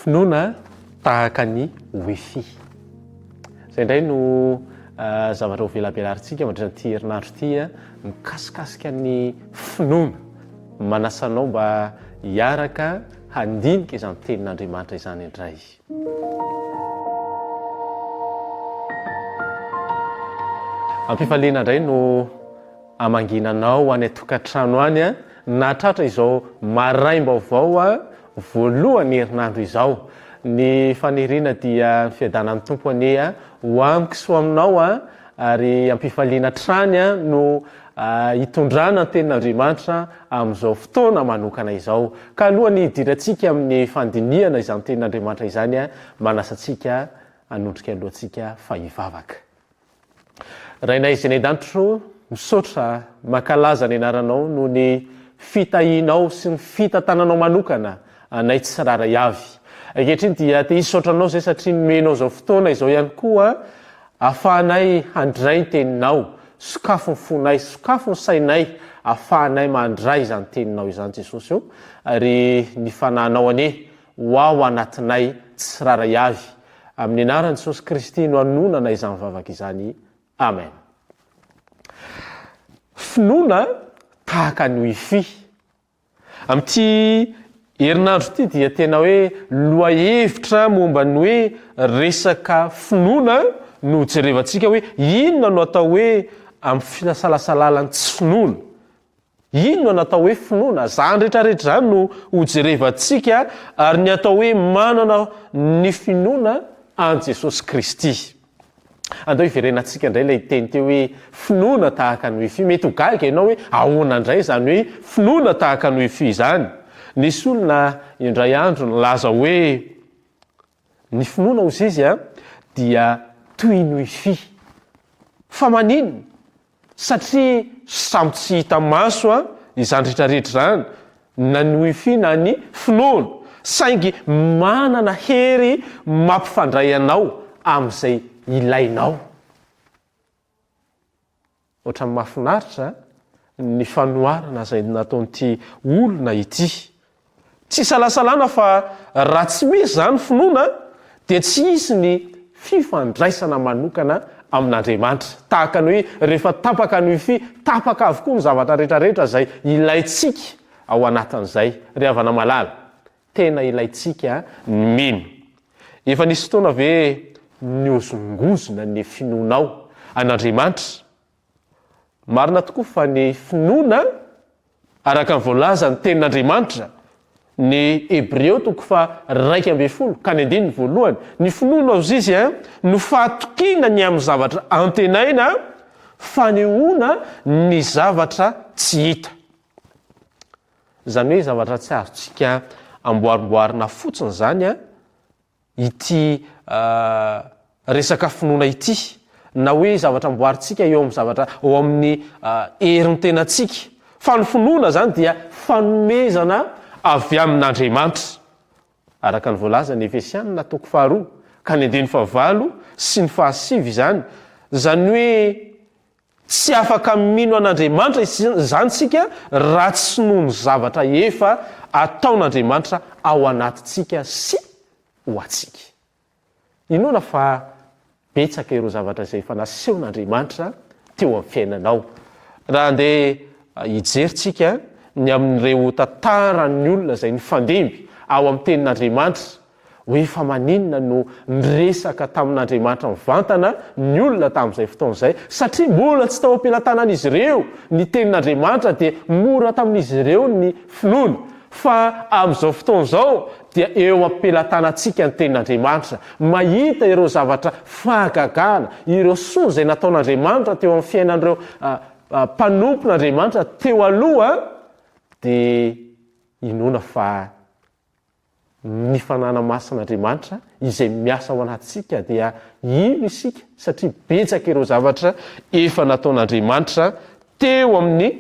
finoana tahaka ny wifi zay indray no zavatra ho velabelarintsika mandritran'ity herinandro ity mikasikasika ny finoana manasanao mba hiaraka handinika izany tenin'Andriamanitra izany indray. Ampifaliana indray no amanginanao any atokantrano any na tratra izao maraim-baovao voalohany herinandro izao. Ny faniriana dia fiadanan'ny tompo anie ho amiko sy ho aminao ary ampifaliana trany no hitondrana ny tenin'Andriamanitra amin'izao fotoana manokana izao. Ka alohany hidirantsika amin'ny fandinihana izany tenin'Andriamanitra izany manasantsika hanondrika alohantsika fa hivavaka. Rainay izay an-danitro misaotra mankalaza ny anaranao no ny fitahinao sy ny fitantananao manokana nay tsy raray avy. Ankehitriny dia te hisaotranao zay satria nomenao zao fotoana izao ihany koa ahafahanay handray ny teninao, sokafo ny fonay, sokafo ny sainay, ahafahanay mandray izany teninao izany Jesosy io ary ny fanahinao anie ho ao anatinay tsy raray avy. Amin'ny anaran'i Jesosy Kristy no anonana izany vavaka izany. Amen. Finoana tahaka ny wifi. Amin'ity herinandro ity dia tena hoe loha-hevitra momba ny hoe resaka finoana no jerevantsika hoe inona no atao hoe amin'ny finasalasalalany tsy finoana. Inona no atao hoe finoana? Zany rehetrarehetra zany no hojerevantsika ary ny atao hoe manana ny finoana an Jesosy Kristy. Andao hiverenantsika indray ilay teny teo hoe finoana tahaka ny wifi. Mety ho gaga ianao hoe ahoana indray zany hoe finoana tahaka ny wifi izany. Nisy olona indray andro nilaza hoe ny finoana hozy izy dia toy ny wifi. Fa maninona? Satria samy tsy hita maso izany rehetrarehetra zany na ny wifi na ny finoana. Saingy manana hery mampifandray anao amin'izay ilainao. Ohatran'ny mahafinaritra ny fanoharana izay nataon'ity olona ity. Tsy salasalana fa raha tsy misy zany finoana dia tsy hisy ny fifandraisana manokana amin'Andriamanitra. Tahaka ny hoe rehefa tapaka ny wifi, tapaka avokoa ny zavatra rehetrarehetra izay ilaitsika ao anatin'izay. Ry havana malala, tena ilaitsika ny mino. Efa nisy fotoana ve niozongozona ny finoanao an'Andriamanitra? Marina tokoa fa ny finoana araka ny voalaza ny tenin'Andriamanitra ny Hebreo 1:2 ny finoana ozy izy no fahatokina ny amin'ny zavatra antenaina fanehoana ny zavatra tsy hita. Zany hoe zavatra tsy azontsika amboarimboarina fotsiny zany ity resaka finoana ity, na hoe zavatra amboarintsika eo amin'ny zavatra ao amin'ny herin'ny tenantsika. Fa ny finoana zany dia fanomezana avy amin'Andriamanitra. Araka ny voalaza ny Efesianina 2:4 sy ny 7 izany. Zany hoe tsy afaka mino an'Andriamanitra izany sika raha tsy sinoa ny zavatra efa ataon'Andriamanitra ao anatintsika sy ho atsika. Inona fa betsaka ireo zavatra izay efa nasehon'Andriamanitra teo amin'ny fiainanao. Raha andeha hijeritsika ny amin'ireo tantaran'ny olona izay nifandimby ao amin'ny tenin'Andriamanitra hoe fa maninona no niresaka tamin'Andriamanitra mivantana ny olona tamin'izay fotoan'izay, satria mbola tsy tao am-pelantanan'izy ireo ny tenin'Andriamanitra dia mora tamin'izy ireo ny finoana. Fa amin'izao fotoan'izao dia eo am-pelantanantsika ny tenin'Andriamanitra, mahita ireo zavatra fahagagana, ireo soa izay nataon'Andriamanitra teo amin'ny fiainan'ireo mpanompon'Andriamanitra teo aloha, dia inona fa ny fanana masin'Andriamanitra izay miasa ao anatsika dia ino isika, satria betsaka ireo zavatra efa nataon'Andriamanitra teo amin'ny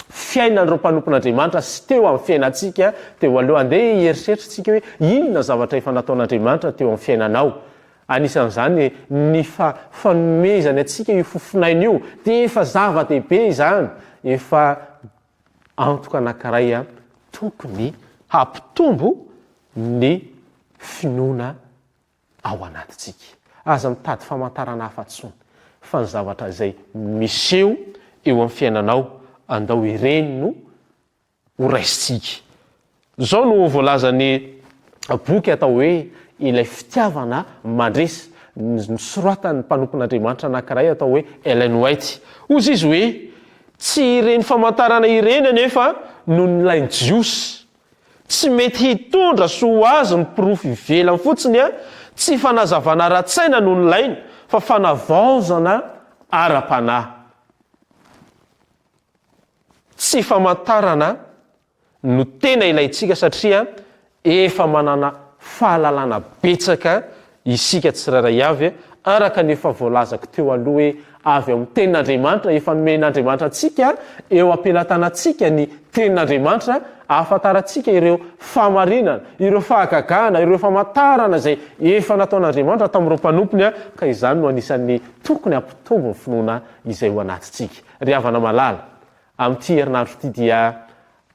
fiainan'ireo mpanompon'Andriamanitra sy teo amin'ny fiainantsika teo aloha. Andeha hieritreritsika hoe inona zavatra efa nataon'Andriamanitra teo amin'ny fiainanao. Anisan'izany ny fanomezany atsika io fofinaina io dia efa zava-dehibe izany, efa antoka anankiray tokony hampitombo ny finoana ao anatitsika. Aza mitady famantarana hafatsony fa ny zavatra izay miseo eo amin'ny fiainanao andao ireny no horaisitsika. Zao no voalazany boky atao hoe ilay fitiavana mandresy, nosoratan'ny mpanompon'Andriamanitra anankiray atao hoe Ellen White. Ozy izy hoe tsy ireny famantarana ireny anefa no nolainy jiosy, tsy mety hitondra soa azy ny pirofo ivelany fotsiny tsy fanazavana ara-tsaina no nolainy fa fanavaozana ara-panahy. Tsy famantarana no tena ilayntsika satria efa manana fahalalana betsaka isika tsiraray avy, araka nefa voalazako teo aloha hoe avy amin'ny tenin'Andriamanitra efa nomen'Andriamanitra antsika eo ampelantanantsika ny tenin'Andriamanitra ahafantarantsika ireo famarinana, ireo fahagagana, ireo famantarana zay efa nataon'Andriamanitra tamin'ireo mpanompony ka izany no anisan'ny tokony ampitombo ny finoana izay ho anatitsika. Ry havana malala, amin'ity herinandro ity dia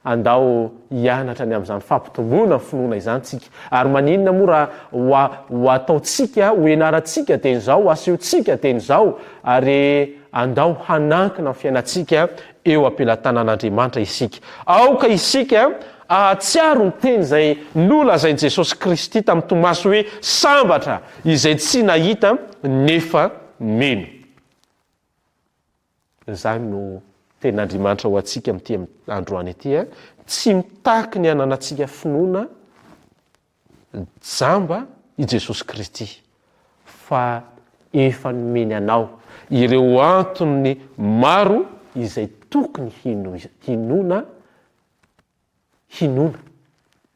andao hianatra ny amin'izany fampitomboana ny finoana izany tsika. Ary maninona moa raha ho ataotsika, ho ianarantsika teny izao, ho asehotsika teny izao, ary andao hanankina ny fiainantsika eo ampelantanan'Andriamanitra isika. Aoka isika ahatsiaro ny teny izay nolazainy Jesosy Kristy tamin'ny Tomasy hoe sambatra izay tsy nahita nefa meno. Izany no tenin'Andriamanitra ho antsika amin'ity androany ity, tsy mitaky ny ananantsika finoana jamba i Jesosy Kristy, fa efa nomeny anao ireo antony maro izay tokony hinoana,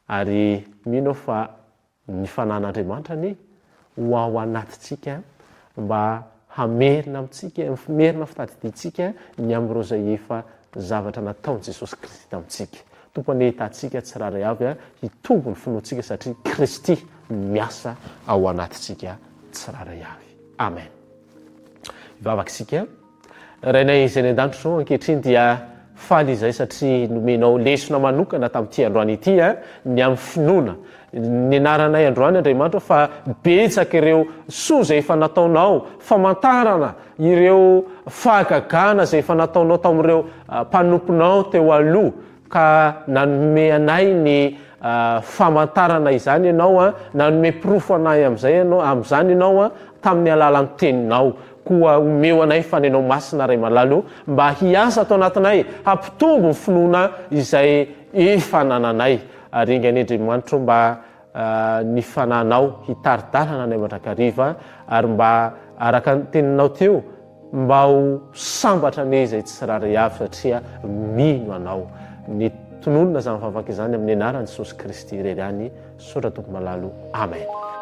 ary mino fa ny fanan'Andriamanitra ny ho ao anatitsika mba hamerina amintsika, merina fitadidiantsika ny amin'ireo zay efa zavatra nataony Jesosy Kristy tamintsika. Tompony hitantsika tsiraray avy hitombo ny finoantsika satria Kristy miasa ao anatitsika tsiraray avy. Amen. Ivavaka isika. Rainay izay ny an-danitro zao ankehitriny dia faly izay satria nomenao lesona manokana tamin'ity androany ity ny amin'ny finoana. Ny anaranay androany Andriamanitra fa betsaka ireo soa zay efa nataonao, famantarana ireo fahagagana zay efa nataonao tamin'ireo mpanomponao teo aloha, ka nanome anay ny famantarana izany ianao, nanome pirofo anay amin'izany ianao tamin'ny alalan'ny teninao. Koa omeo anay fanenao masina ray malalo mba hiasa atao anatinay, hampitombo ny finoana izay efa nananay. Ary inga Andriamanitra mba ny fananao hitaridalana anay mandrakariva, ary mba araka ny teninao teo mba ho sambatra ane izay tsiraray avy satria mino anao. Ny tononona zany mivavaka izany amin'ny anaran'i Jesosy Kristy irery ihany, sotra tompo malalo. Amen.